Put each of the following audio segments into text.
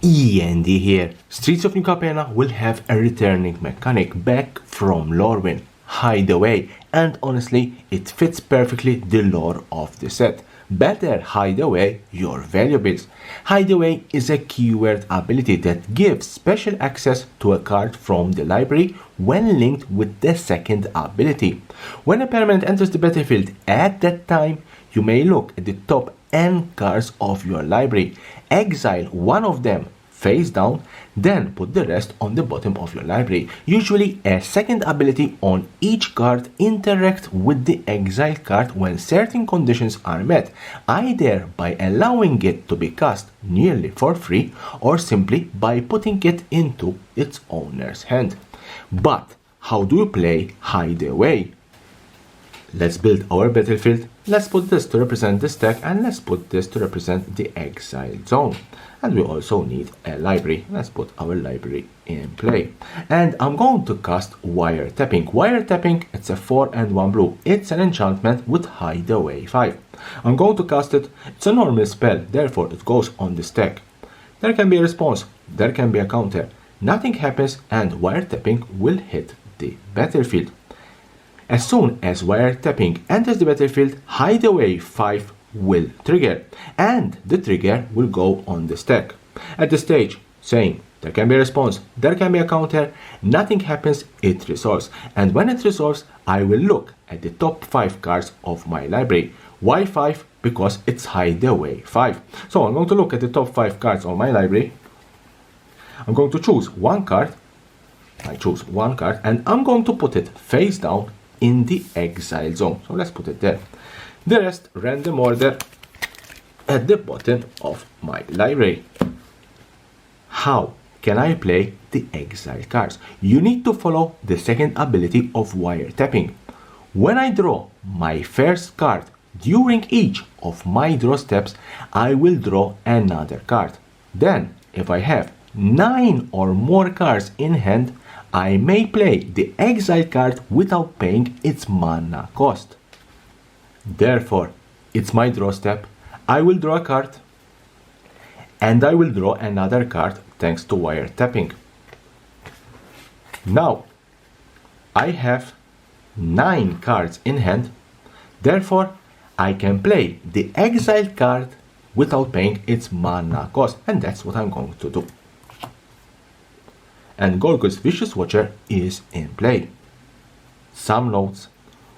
E.N.D here. Streets of New Capenna will have a returning mechanic back from Lorwyn, Hideaway, and honestly it fits perfectly the lore of the set. Better hide away your valuables. Hideaway is a keyword ability that gives special access to a card from the library when linked with the second ability. When a permanent enters the battlefield at that time, you may look at the top n cards of your library, exile one of them face down, then put the rest on the bottom of your library. Usually a second ability on each card interacts with the exiled card when certain conditions are met, either by allowing it to be cast nearly for free or simply by putting it into its owner's hand. But how do you play Hideaway? Let's build our battlefield. Let's put this to represent the stack, and let's put this to represent the exile zone. And we also need a library. Let's put our library in play. And I'm going to cast Wiretapping. Wiretapping, it's a 4 and 1 blue. It's an enchantment with Hideaway 5. I'm going to cast it. It's a normal spell, therefore it goes on the stack. There can be a response, there can be a counter. Nothing happens and Wiretapping will hit the battlefield. As soon as Wiretapping enters the battlefield, Hideaway 5 will trigger, and the trigger will go on the stack. At the stage, saying there can be a response, there can be a counter, nothing happens, it resolves. And when it resolves, I will look at the top 5 cards of my library. Why 5? Because it's Hideaway 5. So I'm going to look at the top 5 cards of my library. I'm going to choose one card. I choose one card and I'm going to put it face down in the exile zone. So let's put it there. The rest random order at the bottom of my library. How can I play the exile cards? You need to follow the second ability of Wiretapping. When I draw my first card during each of my draw steps, I will draw another card. Then if I have 9 or more cards in hand, I may play the exile card without paying its mana cost. Therefore, it's my draw step. I will draw a card and I will draw another card thanks to Wiretapping. Now, I have 9 cards in hand. Therefore, I can play the exile card without paying its mana cost, and that's what I'm going to do. And Gorgo's Vicious Watcher is in play. Some notes.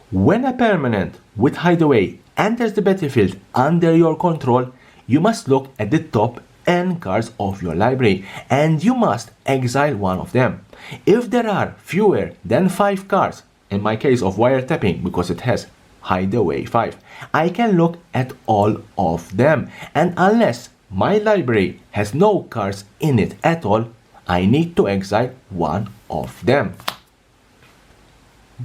When a permanent with Hideaway enters the battlefield under your control, you must look at the top n cards of your library and you must exile one of them. If there are fewer than 5 cards, in my case of Wiretapping because it has Hideaway 5, I can look at all of them, and unless my library has no cards in it at all, I need to exile one of them.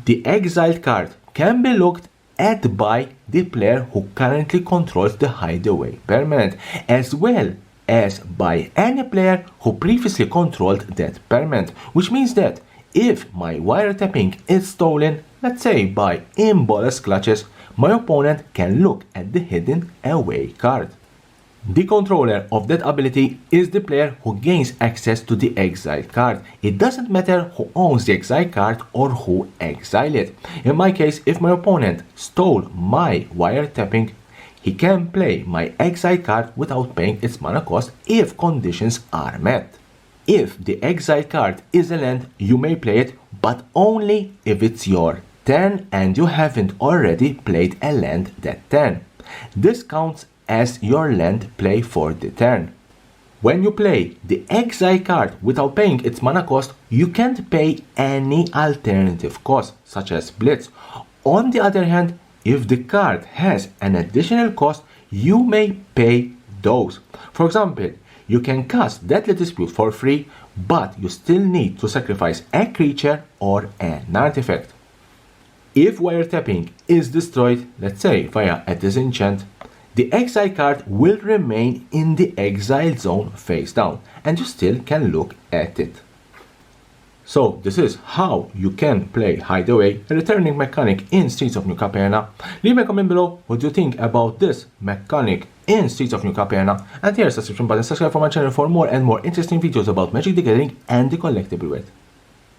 The exiled card can be looked at by the player who currently controls the Hideaway permanent, as well as by any player who previously controlled that permanent, which means that if my Wiretapping is stolen, let's say by Imbolus Clutches, my opponent can look at the hidden away card. The controller of that ability is the player who gains access to the exile card. It doesn't matter who owns the exile card or who exiled it. In my case, if my opponent stole my Wiretapping, he can play my exile card without paying its mana cost if conditions are met. If the exile card is a land, you may play it, but only if it's your turn and you haven't already played a land that turn. This counts as your land play for the turn. When you play the exile card without paying its mana cost, you can't pay any alternative cost, such as Blitz. On the other hand, if the card has an additional cost, you may pay those. For example, you can cast Deadly Dispute for free, but you still need to sacrifice a creature or an artifact. If Wiretapping is destroyed, let's say via a disenchant, the exile card will remain in the exile zone face down, and you still can look at it. So this is how you can play Hideaway, a returning mechanic in Streets of New Capenna. Leave a comment below what you think about this mechanic in Streets of New Capenna, and here's the subscription button. Subscribe for my channel for more and more interesting videos about Magic the Gathering and the collectible world.